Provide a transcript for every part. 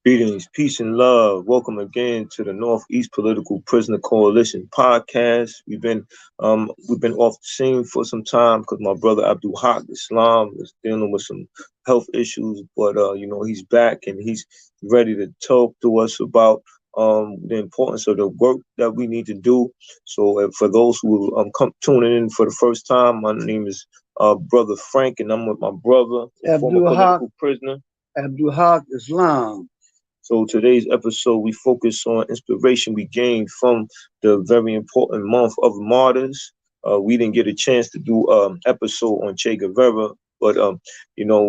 Greetings, peace, and love. Welcome again to the Northeast Political Prisoner Coalition podcast. We've been off the scene for some time because my brother Abdul Haq Islam is dealing with some health issues, but he's back and he's ready to talk to us about the importance of the work that we need to do. So for those who come tuning in for the first time, my name is Brother Frank, and I'm with my brother, former political prisoner Abdul Haq Islam. So today's episode, we focus on inspiration we gained from the very important month of Martyrs. We didn't get a chance to do an episode on Che Guevara, but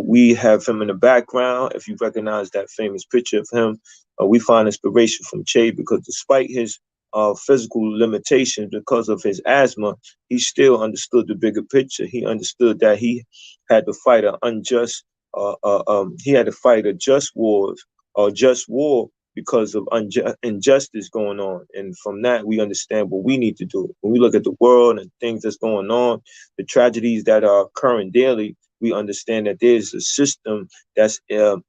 we have him in the background. If you recognize that famous picture of him, we find inspiration from Che because despite his physical limitations, because of his asthma, he still understood the bigger picture. He understood that he had to fight he had to fight a just war because of injustice going on. And from that, we understand what we need to do. When we look at the world and things that's going on, the tragedies that are occurring daily, we understand that there's a system that's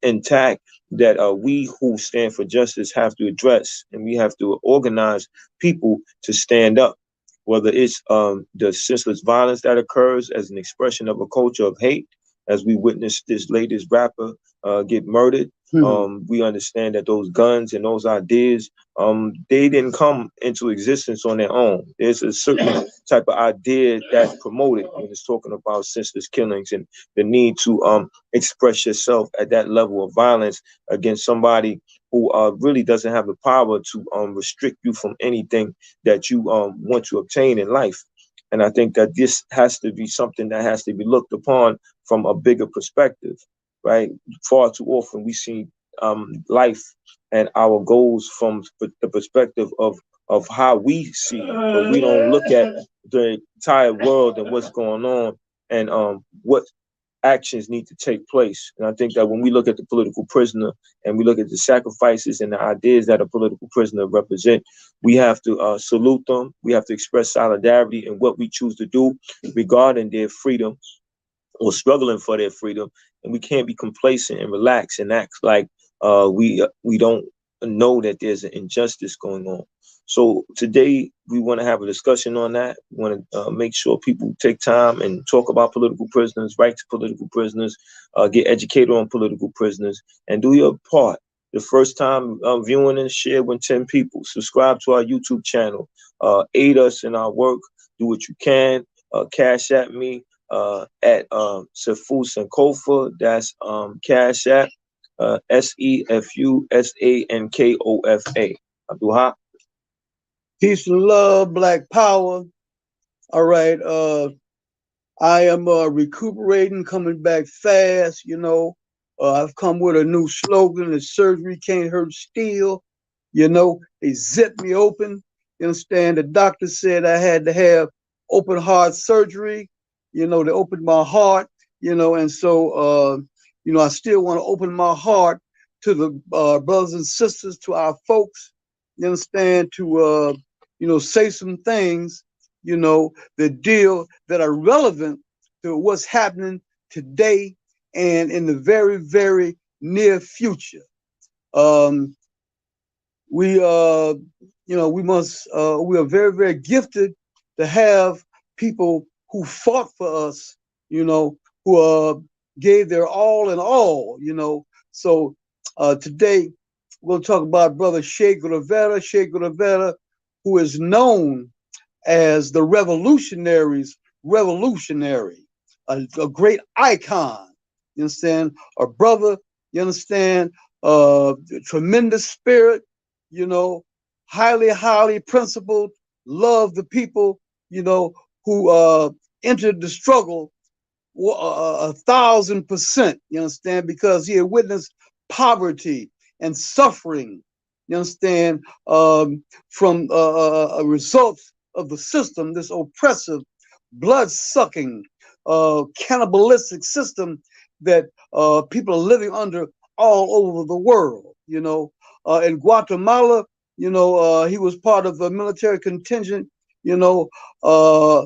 intact that we who stand for justice have to address. And we have to organize people to stand up, whether it's the senseless violence that occurs as an expression of a culture of hate, as we witnessed this latest rapper get murdered. We understand that those guns and those ideas, they didn't come into existence on their own. There's a certain type of idea that's promoted when it's talking about senseless killings and the need to express yourself at that level of violence against somebody who really doesn't have the power to restrict you from anything that you want to obtain in life. And I think that this has to be something that has to be looked upon from a bigger perspective, right? Far too often we see life and our goals from the perspective of how we see it, but we don't look at the entire world and what's going on and what actions need to take place. And I think that when we look at the political prisoner and we look at the sacrifices and the ideas that a political prisoner represent, we have to salute them. We have to express solidarity in what we choose to do regarding their freedom or struggling for their freedom. And we can't be complacent and relax and act like we don't know that there's an injustice going on. So today we want to have a discussion on that. We want to make sure people take time and talk about political prisoners, rights to political prisoners, get educated on political prisoners, and do your part. The first time viewing and share with 10 people. Subscribe to our YouTube channel. Aid us in our work. Do what you can. Cash at me at Sefu Sankofa. That's Cash App. SEFUSANKOFA. Abdul Haq. Peace and love, Black Power. All right. I am recuperating, coming back fast. I've come with a new slogan: "The surgery can't hurt steel." They zipped me open. You understand? The doctor said I had to have open heart surgery. They opened my heart. And so I still want to open my heart to the brothers and sisters, to our folks. You understand? To say some things. That are relevant to what's happening today and in the very, very near future. Um, we we must we are very, very gifted to have people who fought for us, who gave their all in all. So today we're going to talk about Brother Che Guevara, who is known as the revolutionary, a great icon. You understand? A brother, you understand? Tremendous spirit, you know, highly, highly principled, love the people, who entered the struggle 1,000%, you understand, because he had witnessed poverty and suffering, you understand, from results of the system, this oppressive, blood sucking, cannibalistic system that people are living under all over the world. In Guatemala, he was part of the military contingent, you know, uh,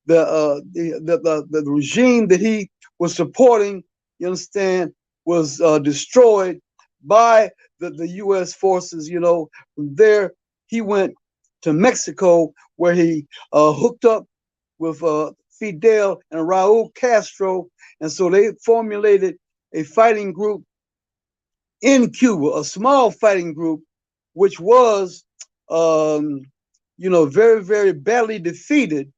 the regime that he was supporting, you understand, was destroyed by the U.S. forces. From there he went to Mexico, where he hooked up with Fidel and Raul Castro, and so they formulated a fighting group in Cuba, a small fighting group, which was, very, very badly defeated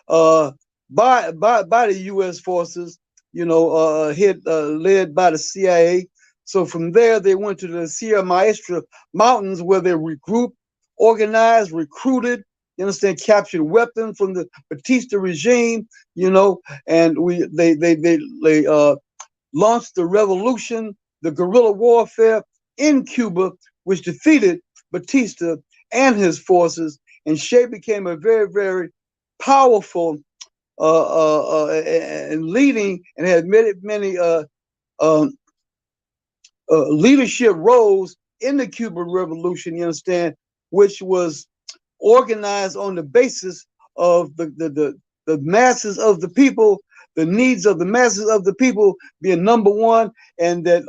uh, by the U.S. forces, led by the CIA. So from there, they went to the Sierra Maestra Mountains, where they regrouped, organized, recruited, you understand, captured weapons from the Batista regime, and they launched the revolution, the guerrilla warfare in Cuba, which defeated Batista and his forces, and Che became a very, very powerful and leading, and had many um, leadership roles in the Cuban Revolution. You understand, which was organized on the basis of the masses of the people, the needs of the masses of the people being number one, and that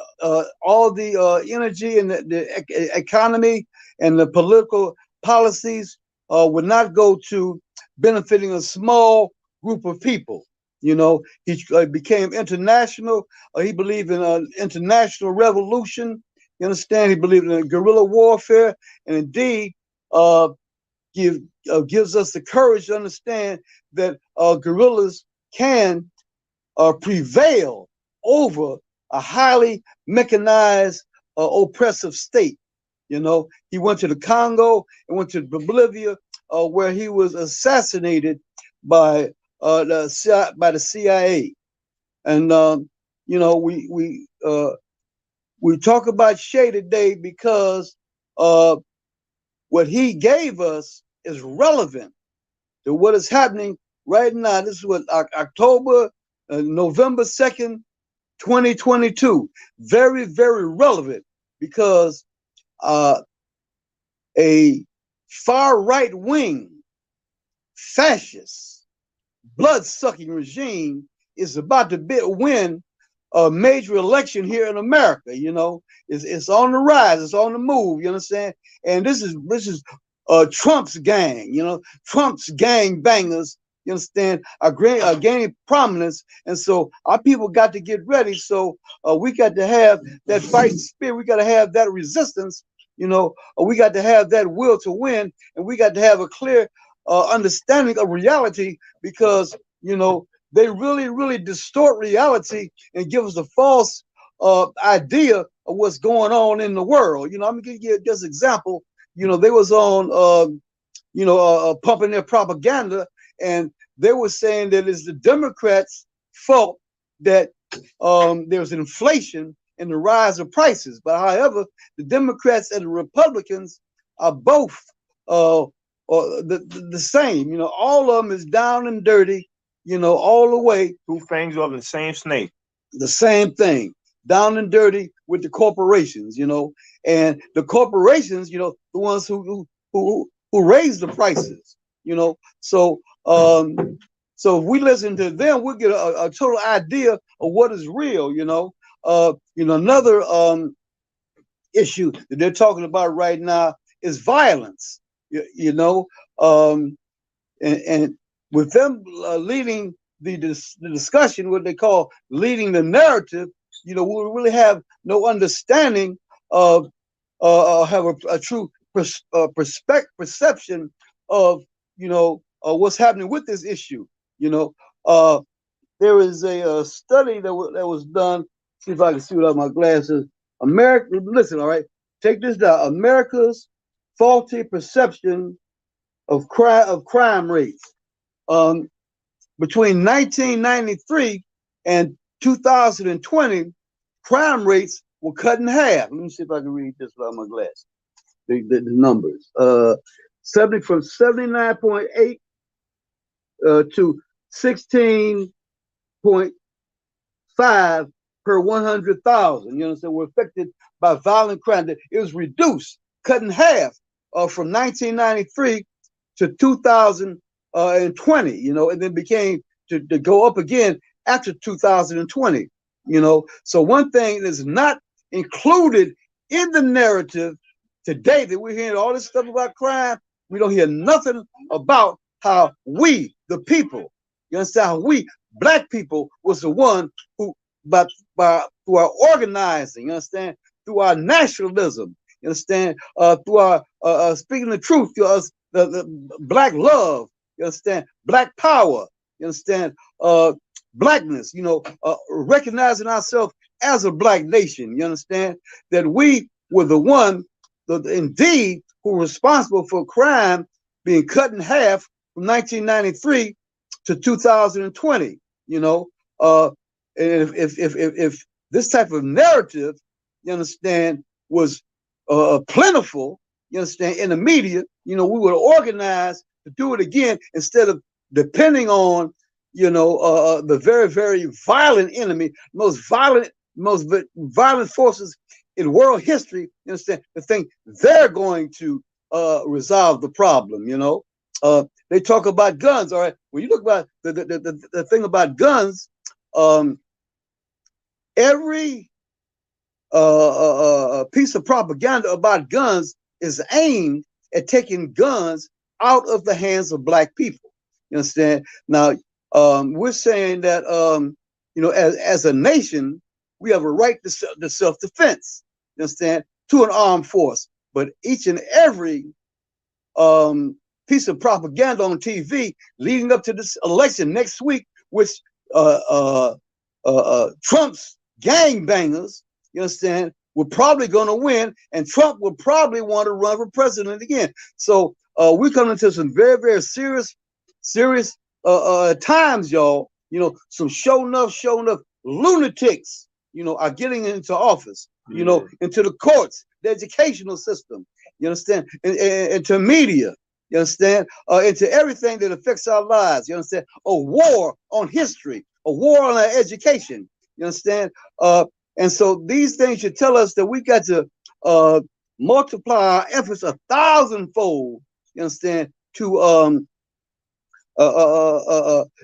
all the energy and the economy and the political policies would not go to benefiting a small group of people. He became international. He believed in an international revolution. You understand? He believed in guerrilla warfare, and indeed, uh, gives us the courage to understand that guerrillas can prevail over a highly mechanized, oppressive state. He went to the Congo and went to Bolivia, where he was assassinated by the CIA. And we talk about Che today because what he gave us is relevant to what is happening right now. This is what October, November 2nd, 2022. Very, very relevant because a far right wing fascist blood sucking regime is about to win a major election here in America. It's on the rise, it's on the move. You understand? And this is Trump's gang. Trump's gang bangers. You understand? Are gaining prominence, and so our people got to get ready. So we got to have that fighting spirit. We got to have that resistance. We got to have that will to win, and we got to have a clear understanding of reality, because they really, really distort reality and give us a false idea of what's going on in the world. I'm gonna give you this example. They was on pumping their propaganda, and they were saying that it's the Democrats' fault that there's inflation and the rise of prices. But however, the Democrats and the Republicans are both the same. You know, all of them is down and dirty. You know, all the way. Two fangs of the same snake. The same thing, down and dirty with the corporations. You know, and the corporations, you know, the ones who raise the prices. You know, so so if we listen to them, we'll get a total idea of what is real. You know, another issue that they're talking about right now is violence. You know, and with them leading the discussion, what they call leading the narrative, you know, we really have no understanding of have a true perception of, you know, what's happening with this issue. You know, there is a study that was done. See if I can see without my glasses. America, listen, all right, take this down. America's faulty perception of crime rates. Between 1993 and 2020, crime rates were cut in half. Let me see if I can read this without my glasses. The numbers. 70 from 79.8 to 16.5 per 100,000. You understand? Were affected by violent crime. It was reduced, cut in half from 1993 to 2020. You know, and then became to go up again after 2020. You know, so one thing that is not included in the narrative today that we're hearing all this stuff about crime, we don't hear nothing about how we, the people, you understand, how we, black people, was the one who, through our organizing, you understand, through our nationalism, you understand, through our speaking the truth, to us, the black love, you understand, black power, you understand, blackness, you know, recognizing ourselves as a black nation, you understand, that we were the one, indeed, who were responsible for crime being cut in half from 1993 to 2020. You know, and if this type of narrative, you understand, was plentiful, you understand, in the media, you know, we would organize to do it again instead of depending on, you know, the very, very violent enemy, most violent forces in world history, you understand, to think they're going to resolve the problem. You know, they talk about guns. All right, when you look about the thing about guns, every piece of propaganda about guns is aimed at taking guns out of the hands of black people. You understand? Now, we're saying that, you know, as a nation, we have a right to self-defense, you understand, to an armed force. But each and every piece of propaganda on TV leading up to this election next week, which Trump's gangbangers, you understand, we're probably going to win, and Trump will probably want to run for president again. So we're coming to some very, very serious times, y'all. You know, some show enough lunatics, you know, are getting into office, you know, into the courts, the educational system, you understand, into media, you understand, into everything that affects our lives, you understand, a war on history, a war on our education, you understand, and so these things should tell us that we got to multiply our efforts 1,000-fold, you understand, to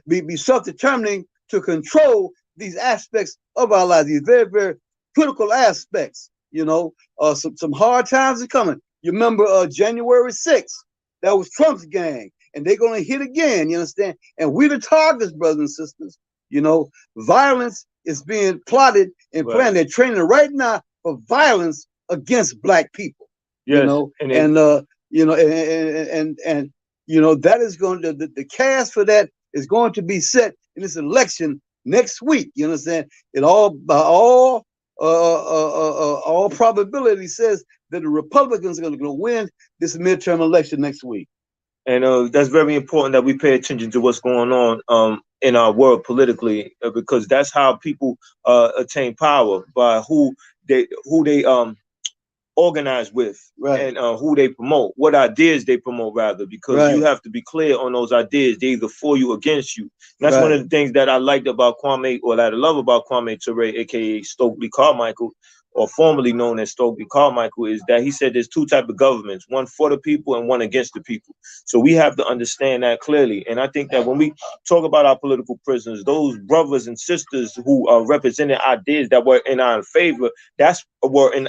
be self-determining to control these aspects of our lives, these very, very critical aspects. You know, some hard times are coming. You remember January 6th, that was Trump's gang, and they're going to hit again, you understand? And we're the targets, brothers and sisters. You know, violence is being plotted and planned. They're training right now for violence against black people. Yes, you know, and you know, and you know, that is going to, the cast for that is going to be set in this election next week. You understand? It all, by all probability, says that the Republicans are going to win this midterm election next week. And that's very important that we pay attention to what's going on in our world politically, because that's how people attain power, by who they organize with, Right. and who they promote, what ideas they promote, rather, because you Right. have to be clear on those ideas. They either for you or against you. And that's one Right. of the things that I liked about Kwame, or that I love about Kwame Ture, aka Stokely Carmichael, or formerly known as Stokely Carmichael, is that he said there's two type of governments: one for the people and one against the people. So we have to understand that clearly. And I think that when we talk about our political prisoners, those brothers and sisters who represented ideas that were in our favor, that's were in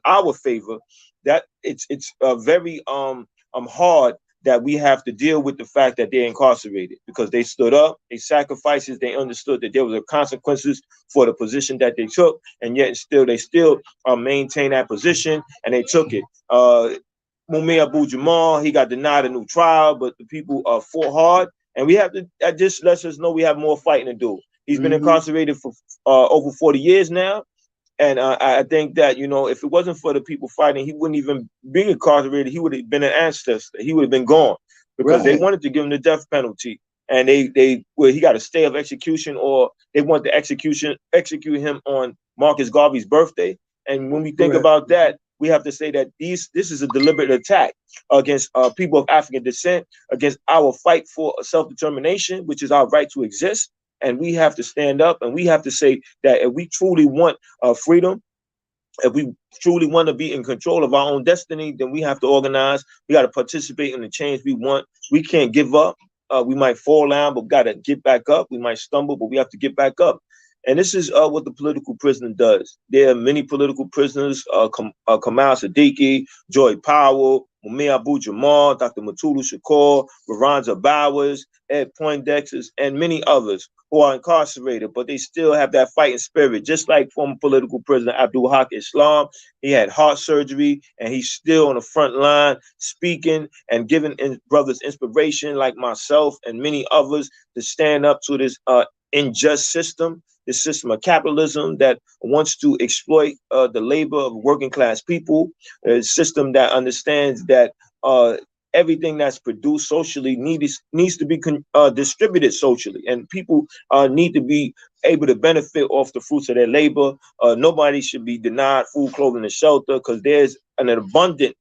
our favor, that it's very hard that we have to deal with the fact that they're incarcerated, because they stood up, they sacrifices, they understood that there was consequences for the position that they took, and yet still they still maintain that position, and they took it. Mumia Abu Jamal, he got denied a new trial, but the people fought hard, and we have to. That just lets us know we have more fighting to do. He's been Mm-hmm. incarcerated for over 40 years now. And I think that, if it wasn't for the people fighting, he wouldn't even be incarcerated. He would have been an ancestor. He would have been gone, because they Right. wanted to give him the death penalty. And well, he got a stay of execution, or they want to execute him on Marcus Garvey's birthday. And when we think Correct. about that, we have to say that this is a deliberate attack against people of African descent, against our fight for self-determination, which is our right to exist. And we have to stand up, and we have to say that if we truly want freedom, if we truly want to be in control of our own destiny, then we have to organize. We got to participate in the change we want. We can't give up. We might fall down, but we got to get back up. We might stumble, but we have to get back up. And this is what the political prisoner does. There are many political prisoners: Kamal Siddiqui, Joy Powell, Mumia Abu Jamal, Dr. Matulu Shakur, Veronza Bowers, Ed Poindexter, and many others who are incarcerated, but they still have that fighting spirit. Just like former political prisoner Abdul Haq Islam, he had heart surgery, and he's still on the front line speaking and giving brothers inspiration, like myself and many others, to stand up to this unjust system, this system of capitalism that wants to exploit the labor of working class people, a system that understands that everything that's produced socially needs to be distributed socially, and people need to be able to benefit off the fruits of their labor. Nobody should be denied food, clothing, and shelter, because there's an abundance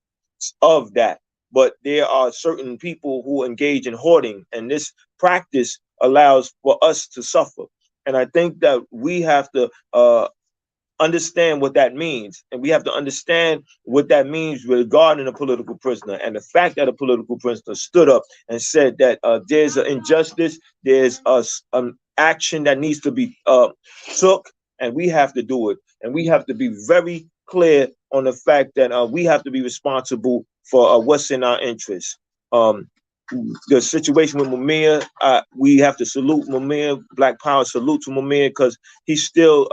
of that. But there are certain people who engage in hoarding, and this practice allows for us to suffer. And I think that we have to understand what that means. And we have to understand what that means regarding a political prisoner. And the fact that a political prisoner stood up and said that there's an injustice, there's an action that needs to be took, and we have to do it. And we have to be very clear on the fact that we have to be responsible for what's in our interests. The situation with Mumia, we have to salute Mumia. Black Power salute to Mumia, because he's still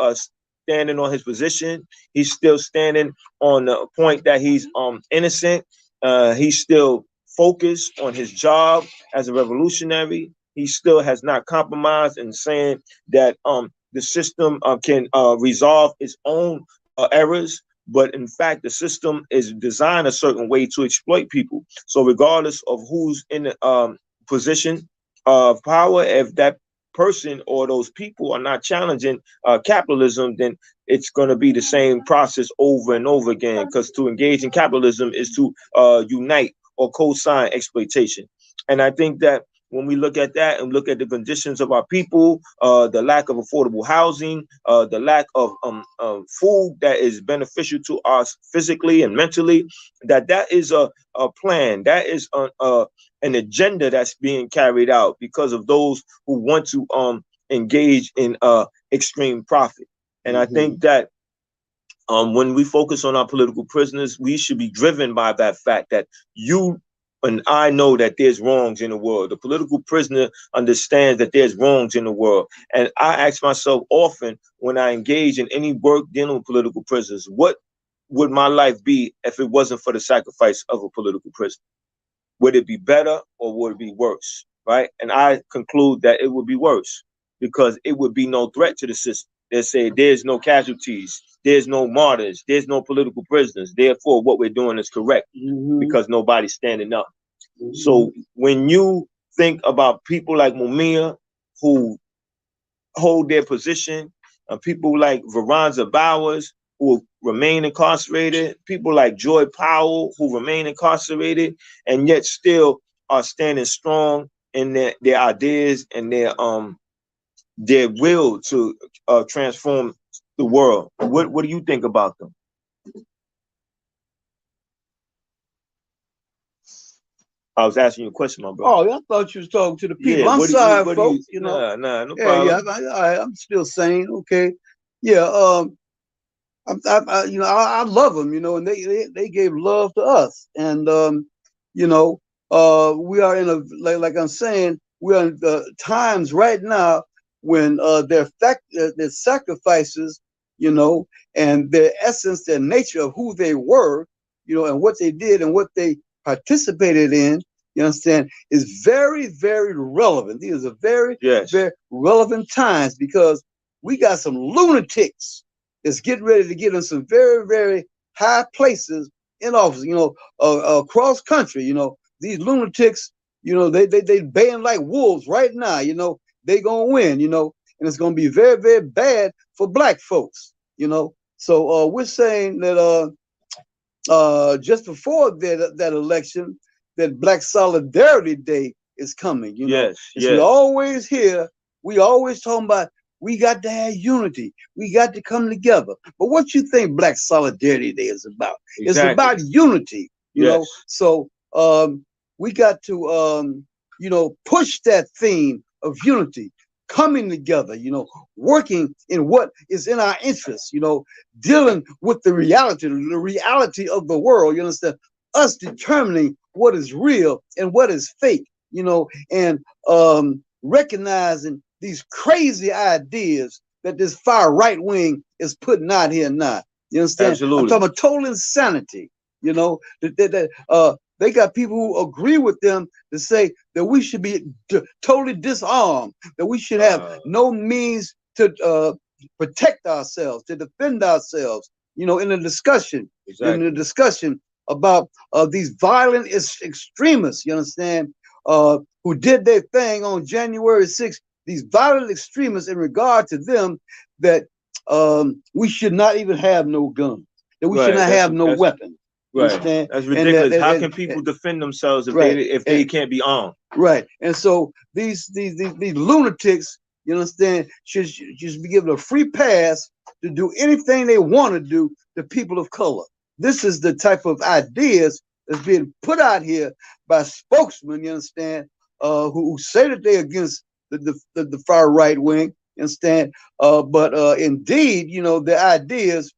standing on his position. He's still standing on the point that he's innocent. He's still focused on his job as a revolutionary. He still has not compromised in saying that the system can resolve its own errors. But in fact, the system is designed a certain way to exploit people. So regardless of who's in the position of power, if that person or those people are not challenging capitalism, then it's going to be the same process over and over again. Because to engage in capitalism is to unite or co-sign exploitation. And I think that when we look at that and look at the conditions of our people, the lack of affordable housing, the lack of food that is beneficial to us physically and mentally, that is a plan, that is an agenda that's being carried out because of those who want to engage in extreme profit. And I think that when we focus on our political prisoners, we should be driven by that fact that you and I know that there's wrongs in the world. The political prisoner understands that there's wrongs in the world. And I ask myself often when I engage in any work dealing with political prisoners, what would my life be if it wasn't for the sacrifice of a political prisoner? Would it be better or would it be worse? Right? And I conclude that it would be worse, because it would be no threat to the system. They say there's no casualties, there's no martyrs, there's no political prisoners. Therefore, what we're doing is correct, because nobody's standing up. So when you think about people like Mumia who hold their position, people like Veronza Bowers who remain incarcerated, people like Joy Powell who remain incarcerated and yet still are standing strong in their ideas and their will to transform the world. What do you think about them? I was asking you a question, my brother. Oh, I thought you was talking to the people. Yeah, I'm what do you, sorry, what do you, folks. You know. no Yeah. problem. I'm still sane. Okay. Yeah. I love them. You know, and they gave love to us, and you know, we are in a like I'm saying, we are in the times right now when their sacrifices, you know, and their essence, their nature of who they were, you know, and what they did and what they participated in, you understand, is very, very relevant. These are very, Yes. very relevant times because we got some lunatics that's getting ready to get in some very, very high places in office, you know, across country. You know, these lunatics, you know, they baying like wolves right now. You know, they gonna win. You know, and it's gonna be very, very bad for black folks. You know, so we're saying that just before that election, that Black Solidarity Day is coming. You know, Yes, as we yes. always hear, we always talking about we got to have unity. We got to come together. But what you think Black Solidarity Day is about? Exactly. It's about unity. You Yes. know, so we got to you know, push that theme of unity, coming together, you know, working in what is in our interests, you know, dealing with the reality of the world, you understand? Us determining what is real and what is fake, you know, and recognizing these crazy ideas that this far right wing is putting out here now. You understand? Absolutely. I'm talking about total insanity, you know, they got people who agree with them to say that we should be totally disarmed, that we should have no means to protect ourselves, to defend ourselves. You know, in the discussion, about these violent extremists. You understand? Who did their thing on January 6th? These violent extremists, in regard to them, that we should not even have no guns, that we should not have no weapons. Right. Understand? That's ridiculous. How can people defend themselves if they can't be armed? Right. And so these lunatics, you understand, should be given a free pass to do anything they want to do to people of color. This is the type of ideas that's being put out here by spokesmen, you understand, who say that they're against the far right wing, you understand, but indeed, you know, the ideas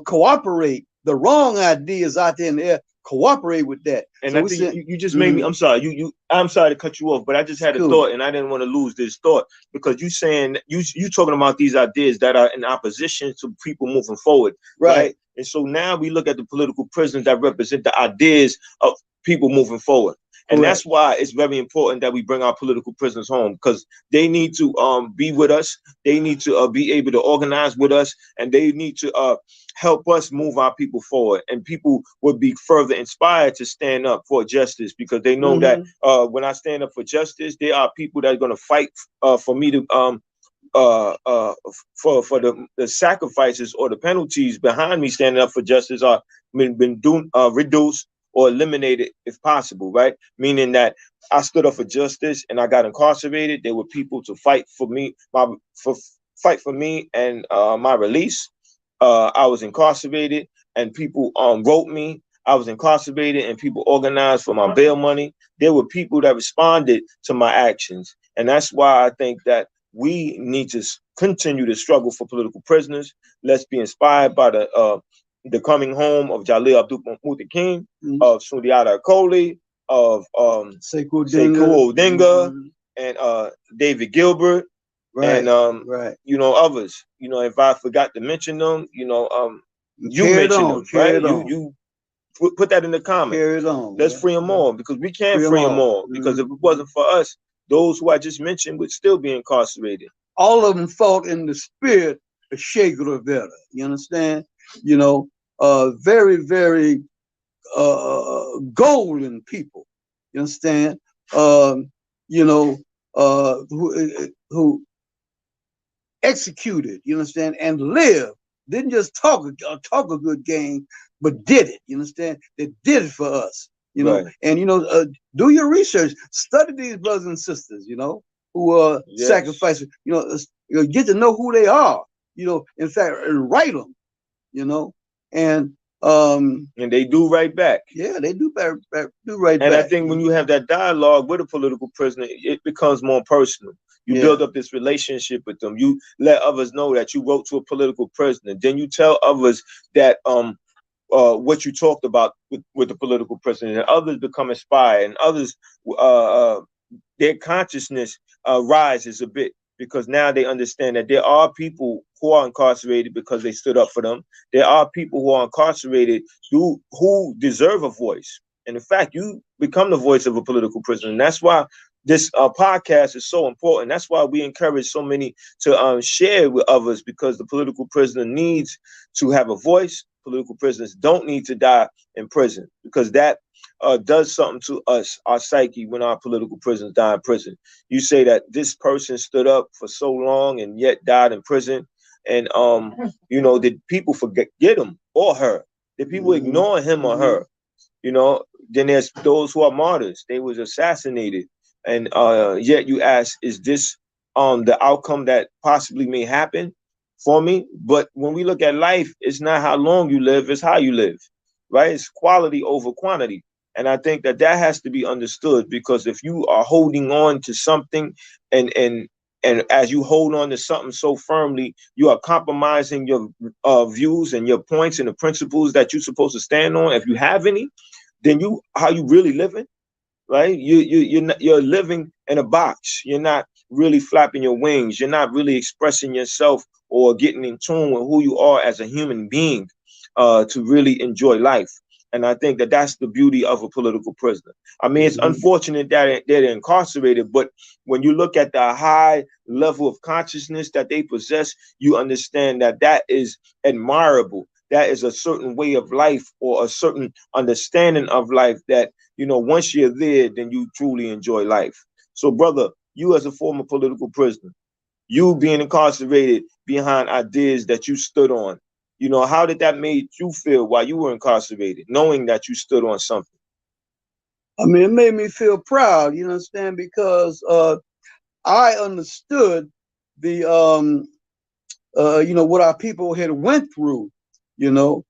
cooperate. The wrong ideas out there in the air cooperate with that. And so I think you just made me. I'm sorry. I'm sorry to cut you off, but I just had a thought, and I didn't want to lose this thought because you saying you talking about these ideas that are in opposition to people moving forward, right? And so now we look at the political prisoners that represent the ideas of people moving forward. And that's why it's very important that we bring our political prisoners home, because they need to be with us. They need to be able to organize with us, and they need to help us move our people forward. And people would be further inspired to stand up for justice, because they know that when I stand up for justice, there are people that are going to fight for me to for the sacrifices or the penalties behind me standing up for justice are been reduced or eliminated if possible, right? Meaning that I stood up for justice and I got incarcerated. There were people to fight for me, fight for me and my release. I was incarcerated and people wrote me. I was incarcerated and people organized for my bail money. There were people that responded to my actions. And that's why I think that we need to continue to struggle for political prisoners. Let's be inspired by the coming home of Jalil Abdul Muthar King, of Sundiata Acoli, of Sekou Odinga, and David Gilbert, and you know, others. You know, if I forgot to mention them, you know, you mentioned them, right? You put that in the comments. Let's free them all, because we can't free them all. Because if it wasn't for us, those who I just mentioned would still be incarcerated. All of them fought in the spirit of Che Guevara. You understand? You know, very, very golden people. You understand? Um, you know, who executed, you understand, and lived. Didn't just talk a good game, but did it. You understand? They did it for us. Right. And do your research, study these brothers and sisters. Who Yes. sacrifice. Get to know who they are. In fact, and write them. And And they do right back. yeah, they do do right And I back. think when you have that dialogue with a political prisoner, it becomes more personal. You Yeah. build up this relationship with them. You let others know that you wrote to a political prisoner. Then you tell others that what you talked about with the political prisoner, and others become inspired, and others their consciousness rises a bit because now they understand that there are people who are incarcerated because they stood up for them. There are people who are incarcerated who deserve a voice. And in fact, you become the voice of a political prisoner. And that's why this podcast is so important. That's why we encourage so many to share with others, because the political prisoner needs to have a voice. Political prisoners don't need to die in prison, because that does something to us, our psyche, when our political prisoners die in prison. You say that this person stood up for so long and yet died in prison, and did people forget him or her? Did people ignore him or her? Then there's those who are martyrs. They was assassinated, and yet you ask, is this the outcome that possibly may happen for me? But when we look at life, it's not how long you live, it's how you live, right? It's quality over quantity. And I think that that has to be understood, because if you are holding on to something, and as you hold on to something so firmly, you are compromising your views and your points and the principles that you're supposed to stand on, if you have any. Then how you really living, right? You're living in a box. You're not really flapping your wings. You're not really expressing yourself or getting in tune with who you are as a human being, to really enjoy life. And I think that that's the beauty of a political prisoner. I mean, it's unfortunate that they're incarcerated, but when you look at the high level of consciousness that they possess, you understand that that is admirable. That is a certain way of life, or a certain understanding of life that, once you're there, then you truly enjoy life. So, brother, you as a former political prisoner, you being incarcerated behind ideas that you stood on, how did that make you feel while you were incarcerated, knowing that you stood on something? I mean, it made me feel proud, you understand, because I understood the what our people had went through, through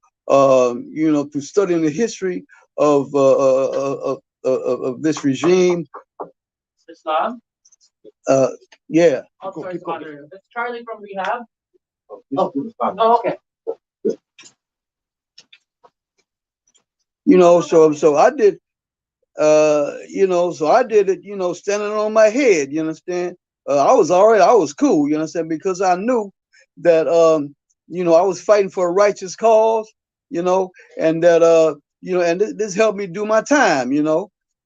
studying the history of this regime. Islam? Yeah. Oh, sorry, Father. That's Charlie from rehab. Oh, okay. So I did, so I did it, standing on my head, you understand? I was all right, I was cool, you understand, because I knew that, I was fighting for a righteous cause, and that, and this helped me do my time, and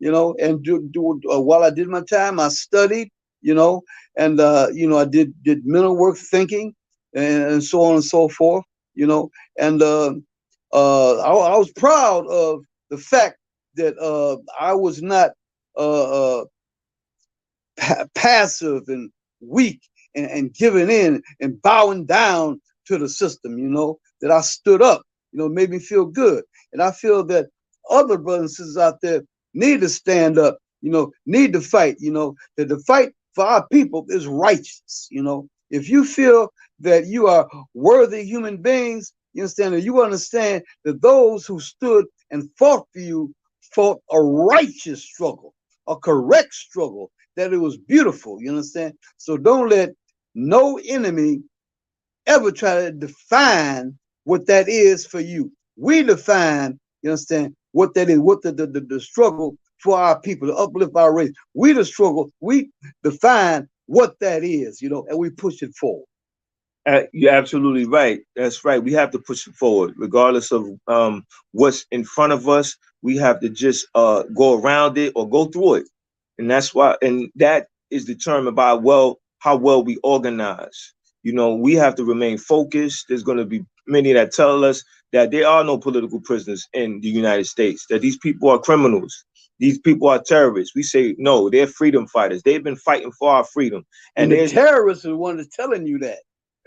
while I did my time, I studied, and, I did mental work, thinking, and so on and so forth, and I was proud of the fact that I was not passive and weak, and giving in and bowing down to the system, that I stood up, made me feel good. And I feel that other brothers and sisters out there need to stand up, need to fight, that the fight for our people is righteous. If you feel that you are worthy human beings, you understand that you understand that those who stood and fought for you fought a righteous struggle, a correct struggle, that it was beautiful, you understand? So don't let no enemy ever try to define what that is for you. We define, you understand, what that is, what the struggle for our people, to uplift our race. We the struggle, we define what that is, and we push it forward. You're absolutely right. That's right. We have to push it forward, regardless of what's in front of us. We have to just go around it or go through it, and that's why. And that is determined by how well we organize. We have to remain focused. There's going to be many that tell us that there are no political prisoners in the United States, that these people are criminals. these people are terrorists. We say, no, they're freedom fighters. They've been fighting for our freedom. And the terrorists are the one that's telling you that.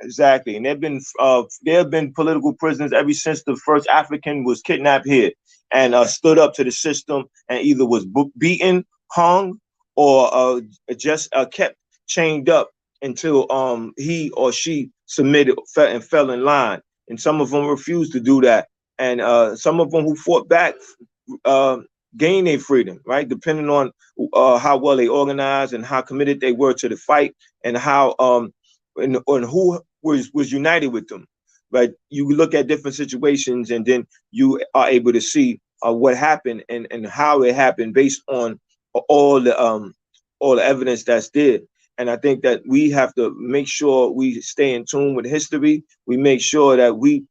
Exactly. And there have been political prisoners ever since the first African was kidnapped here and stood up to the system and either was beaten, hung, or just kept chained up until he or she submitted and fell in line. And some of them refused to do that. And some of them who fought back gained their freedom, right? Depending on how well they organized and how committed they were to the fight and how and who was united with them. Right? You look at different situations and then you are able to see what happened and how it happened based on all the evidence that's there. And I think that we have to make sure we stay in tune with history. We make sure that we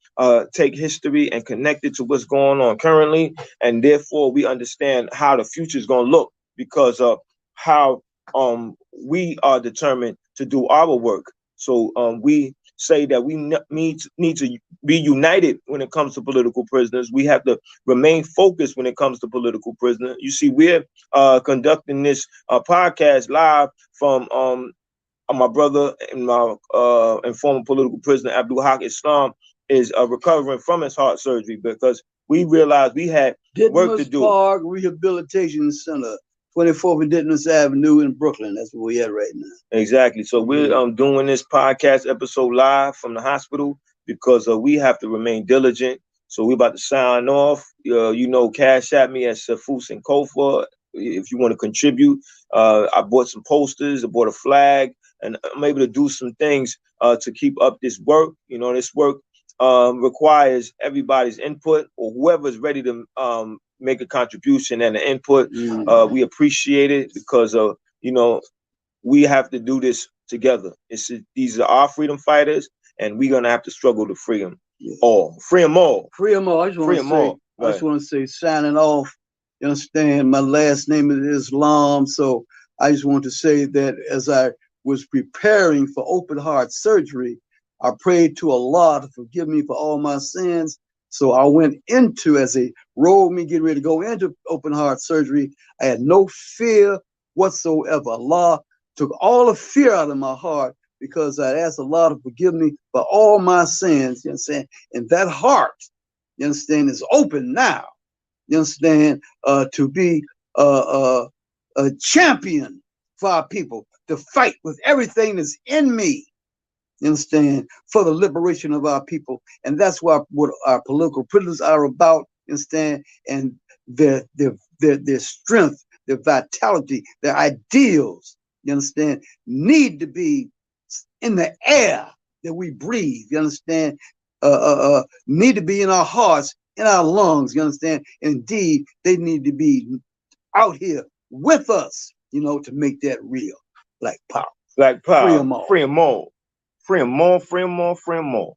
take history and connect it to what's going on currently. And therefore, we understand how the future is going to look because of how we are determined to do our work. So we say that we need to be united when it comes to political prisoners. We have to remain focused when it comes to political prisoners. You see, we're conducting this podcast live from my brother and my and former political prisoner Abdul Haq Islam is recovering from his heart surgery because we realized we had work to do. Park Rehabilitation Center, 24th and Ditmas Avenue in Brooklyn. That's where we're at right now. Exactly. So we're doing this podcast episode live from the hospital because we have to remain diligent. So we're about to sign off. Cash at me at Safus and Kofa if you want to contribute. I bought some posters. I bought a flag. And I'm able to do some things to keep up this work. This work requires everybody's input or whoever's ready to make a contribution and an input. We appreciate it because we have to do this together. These are our freedom fighters, and we're gonna have to struggle to free them all. Free them all. Free them all. I just want to say, signing off. You understand? My last name is Islam, so I just want to say that as I was preparing for open heart surgery, I prayed to Allah to forgive me for all my sins. So I went into, as they rolled me, getting ready to go into open heart surgery, I had no fear whatsoever. Allah took all the fear out of my heart because I asked Allah to forgive me for all my sins. You understand? And that heart, you understand, is open now. You understand? To be a champion for our people, to fight with everything that's in me. You understand? For the liberation of our people. And that's what our political prisoners are about. You understand? And their strength, their vitality, their ideals, you understand, need to be in the air that we breathe. You understand? Need to be in our hearts, in our lungs. You understand? Indeed, they need to be out here with us, to make that real. Black power. Black power. Free them all. Free them all. Free them all. Free them all. Free them all.